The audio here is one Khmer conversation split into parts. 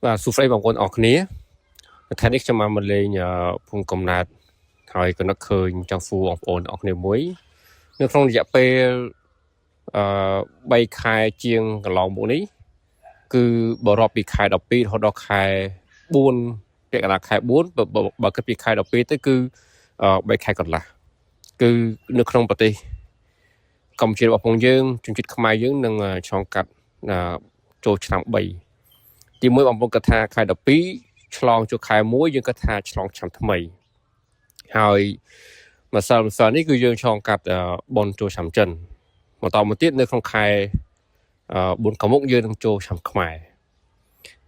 và số phây bằng con ọc ní thay đích cho mà lên phun công nát hỏi còn nó khơi trong phu ổn ọc ní muối nếu không dẹp pe bay khai chiêng cái lòng bộ ní cứ bỏ rọp bị khai đọc pi hoặc đọc khai buôn cái là khai buôn bỏ cái bị khai đọc pi tới cứ bay khai còn là cứ nước không bật đi cầm chuyện bọc phong dương chương trình không ai dương nâng trong cắt trôi chạm bầy chỉ mới bằng một cái thà khai đọc pi chlong cho khai muối dương cái thà chlong chạm thầm màyហើយmà saoនេះគឺយើងឆ្លងកាត់បនចូលឆ្នាំចិនមកតមកទៀតនៅក្នុងខែ4ខាងមុខយើងនឹងចូលឆ្នាំខ្មែរ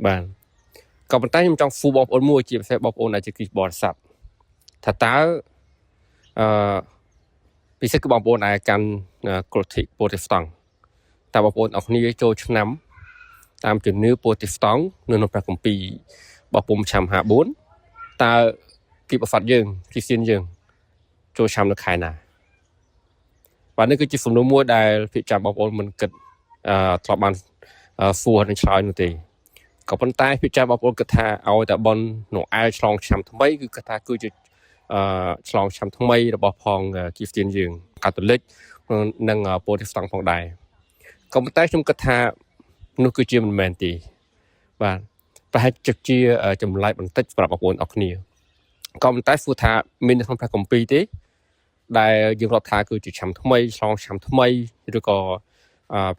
បាទក៏ប៉ុន្តែខ្ញុំចង់ហ្វូបងប្អូនមួយជាពិសេសបងប្អូនដែលជាគ្រីស្ទបរិស័ទថាតើពិសេសគឺបងប្អូនដែលកាន់គ្រឹះធិពោធិស្តង់តើបងប្អូនអរគ្នាចូលឆ្នាំតាមជំនឿពោធិស្តង់នៅក្នុងព្រះគម្ពីរបពុំឆ្នាំ54តើគីបស័តយើងគ្រីស្ទៀនយើងចូលឆ្នាំនៅខែណាបាទនេះគឺជាសំណួរមួយដែលភាគច្រើនបងប្អូនមិនគិតធ្លាប់បានសួរនឹងឆ្លើយនោះទេក៏ប៉ុន្តែភាគច្រើនបងប្អូនគិតថាឲ្យតែបននោះអែឆ្លងឆ្នាំថ្មីគឺគិតថាគឺជាឆ្លងឆ្នាំថ្មីរបស់ផងគ្រីស្ទៀនយើងកាតូលិកនិងពោធិស្តង់ផងដែរក៏ប៉ុន្តែខ្ញុំគិតថានោះគឺជាមិនមែនទេបាទប្រហែលជាចម្លែកបន្តិចសម្រាប់បងប្អូនអរគ្នាក៏ប៉ុន្តែសួរថាមាននៅក្នុងព្រះគម្ពីរទេដែលយើងរាប់ថាគឺជាឆ្នាំថ្មីឆ្លងឆ្នាំថ្មីឬក៏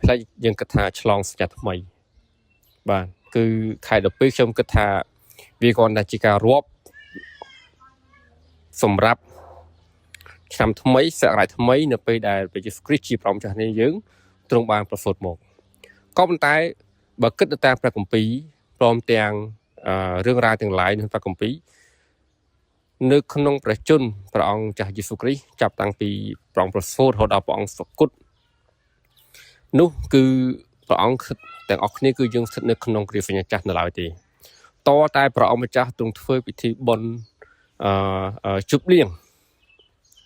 ផ្លេចយើងគិតថាឆ្លងសញ្ញាថ្មីបាទគឺខែ12ខ្ញុំគិតថាវាគ្រាន់តែជាការរាប់សម្រាប់ឆ្នាំថ្មីសករាជថ្មីនៅពេលដែលព្រះយេស៊ូវគ្រីស្ទជាព្រះម្ចាស់នៃយើងទ្រង់បានប្រសូតមកក៏ប៉ុន្តែបើគិតទៅតាមព្រះគម្ពីរព្រមទាំងរឿងរ៉ាវទាំងឡាយក្នុងព្រះគម្ពីរនៅក្នុងព្រះជន្មព្រះអង្គចាស់យេស៊ូវគ្រីស្ទចាប់តាំងពីព្រះអង្គប្រសូតរហូតដល់ព្រះអង្គសុគតនោះគឺព្រះអង្គទាំងអស់គ្នាគឺយើងស្ថិតនៅក្នុងគ្រាសញ្ញាចាស់នៅឡើយទេតតែព្រះអង្គម្ចាស់ទ្រង់ធ្វើពិធីបុណ្យជប់លៀង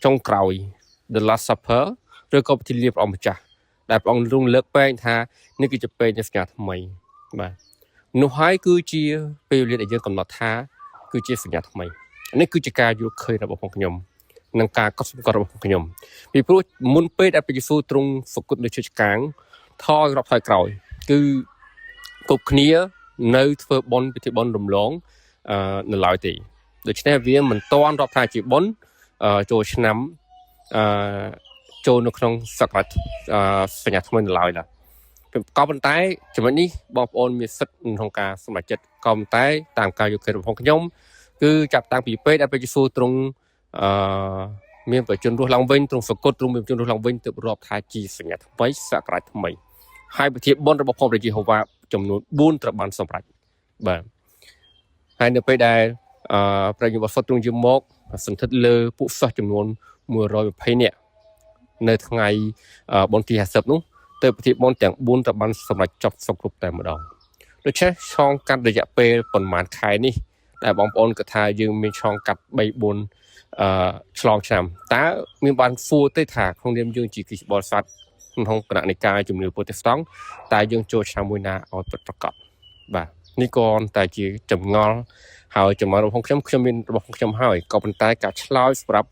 ចុងក្រោយ The Last Supper ឬក៏ពិធីលាព្រះអង្គម្ចាស់ដែលព្រះអង្គទ្រង់លើកលែងថានេះគឺជាពេលនៃសញ្ញាថ្មីបាទនោះហើយគឺជាពេលវេលាដែលយើងកំណត់ថាគឺជាសញ្ញាថ្មីនេះគឺជាការយល់ឃើញរបស់ផងខ្ញុំនិងការកត់សម្គាល់របស់ផងខ្ញុំពីព្រោះមុនពេលដែលព្រះយេស៊ូវទ្រង់សុគតនៅជិតឆ្កាងថយរាប់ថយក្រោយគឺគ្រប់គ្នានៅធ្វើបុណ្យពិធីបុណ្យរំលងនៅឡើយទេដូច្នេះវាមិនទាន់រាប់ថាជាបុណ្យចូលឆ្នាំចូលនៅក្នុងសករាជសញ្ញាថ្មីនៅឡើយក៏ប៉ុន្តែចំណុចនេះបងប្អូនមានសិទ្ធិក្នុងការសម្រេចចិត្តក៏ប៉ុន្តែតាមការយល់ឃើញរបស់ខ្ញុំគឺចាប់តាំងពីពេលដែលព្រះយេស៊ូវទ្រង់មានប្រជញ្ញរស់ឡើងវិញទ្រង់សុគតទ្រង់មានប្រជញ្ញរស់ឡើងវិញទើបរាប់ថាជាសញ្ញាថ្មីសករាជថ្មីហើយពិធីបុណ្យរបស់ផងព្រះយេហូវ៉ាចំនួន4ត្រូវបានសម្រេចបាទហើយនៅពេលដែលព្រះយេហូវ៉ាទ្រង់យាងមកសន្ធិដ្ឋលើពួកសិស្សចំនួន120នាក់នៅថ្ងៃបុណ្យទី50នោះទើបពិធីបុណ្យទាំង4ត្រូវបានសម្រេចចប់សពគ្រប់តែម្ដងដូច្នេះឆ្លងកាត់រយៈពេលប្រហែលខែនេះដែលបងប្អូនគាត់ថាយើងមានឆ្លងកាត់3-4ឆ្លងឆ្នាំតើមានបានសួរទេថាក្នុងនាមយើងជាគ្រីស្ទបរិស័ទក្នុងគណៈនៃការជំនឿពុទ្ធសាសនាតើយើងចូលឆ្នាំមួយណាឲ្យពិតប្រាកដបាទនេះក៏តែជាចម្ងល់ហើយចម្ងល់របស់ខ្ញុំមានរបស់ខ្ញុំហើយក៏ប៉ុន្តែការឆ្លើយសម្រាប់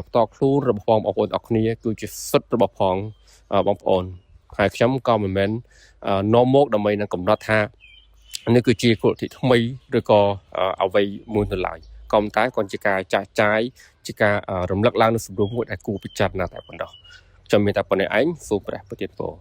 ផ្ទាល់ខ្លួនរបស់បងប្អូនអរគ្នាគឺជាសិទ្ធិរបស់បងប្អូនហើយខ្ញុំក៏មិនមែននាំមកដើម្បីនឹងកំណត់ថានេះគឺជាគោលនយោបាយថ្មីឬក៏អ្វីមួយនៅឡើយក៏ប៉ុន្តែគាត់ជាការចាស់ចាយជាការរំលឹកឡើងនូវសំណួរមួយដែលគួរពិចារណាតែប៉ុណ្ណោះខ្ញុំមានតែប៉ុណ្្នេះឯងសូមព្រះប្រទានពរ